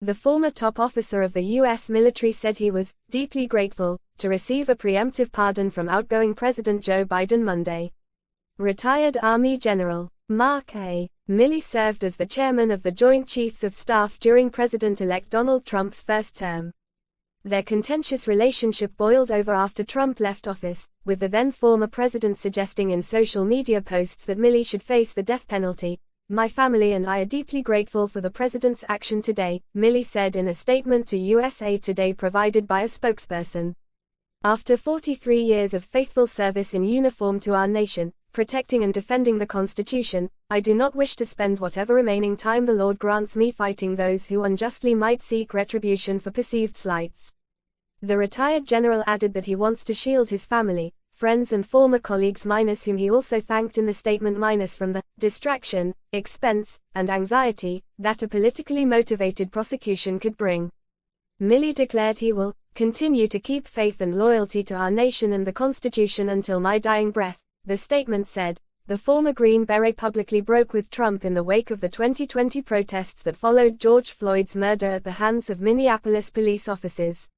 The former top officer of the U.S. military said he was deeply grateful to receive a preemptive pardon from outgoing President Joe Biden Monday. Retired Army General Mark Milley served as the chairman of the Joint Chiefs of Staff during President-elect Donald Trump's first term. Their contentious relationship boiled over after Trump left office, with the then former president suggesting in social media posts that Milley should face the death penalty. "My family and I are deeply grateful for the president's action today," Milley said in a statement to USA Today provided by a spokesperson. After 43 years of faithful service in uniform to our nation, protecting and defending the Constitution, I do not wish to spend whatever remaining time the Lord grants me fighting those who unjustly might seek retribution for perceived slights. The retired general added that he wants to shield his family, friends and former colleagues whom he also thanked in the statement from the distraction, expense, and anxiety that a politically motivated prosecution could bring. Milley declared he will continue to keep faith and loyalty to our nation and the Constitution until my dying breath, the statement said. The former Green Beret publicly broke with Trump in the wake of the 2020 protests that followed George Floyd's murder at the hands of Minneapolis police officers.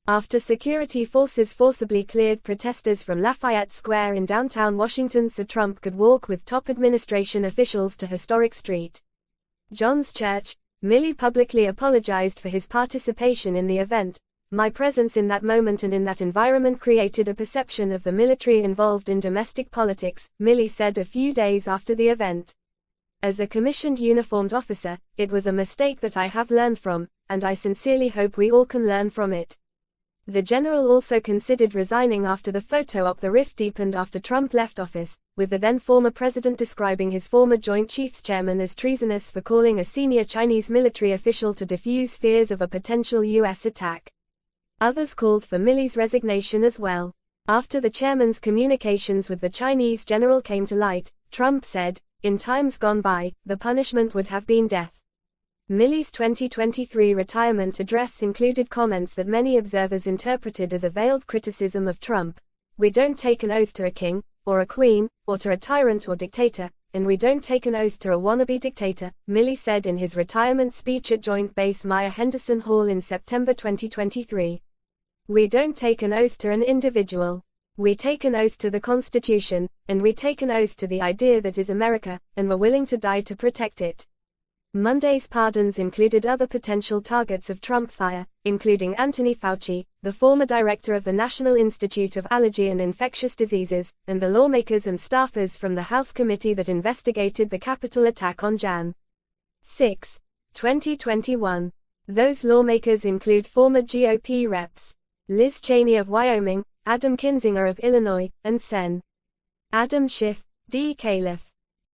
After security forces forcibly cleared protesters from Lafayette Square in downtown Washington so Trump could walk with top administration officials to historic St. John's Church, Milley publicly apologized for his participation in the event. "My presence in that moment and in that environment created a perception of the military involved in domestic politics," Milley said a few days after the event. "As a commissioned uniformed officer, it was a mistake that I have learned from, and I sincerely hope we all can learn from it." The general also considered resigning after the photo op the rift deepened after Trump left office, with the then former president describing his former Joint Chiefs chairman as treasonous for calling a senior Chinese military official to defuse fears of a potential U.S. attack. Others called for Milley's resignation as well. After the chairman's communications with the Chinese general came to light, Trump said, "In times gone by, the punishment would have been death." Milley's 2023 retirement address included comments that many observers interpreted as a veiled criticism of Trump. "We don't take an oath to a king, or a queen, or to a tyrant or dictator, and we don't take an oath to a wannabe dictator," Milley said in his retirement speech at Joint Base Maya-Henderson Hall in September 2023. "We don't take an oath to an individual. We take an oath to the Constitution, and we take an oath to the idea that is America, and we're willing to die to protect it." Monday's pardons included other potential targets of Trump's ire, including Anthony Fauci, the former director of the National Institute of Allergy and Infectious Diseases, and the lawmakers and staffers from the House committee that investigated the Capitol attack on Jan. 6, 2021. Those lawmakers include former GOP reps Liz Cheney of Wyoming, Adam Kinzinger of Illinois, and Sen. Adam Schiff, D. Califf.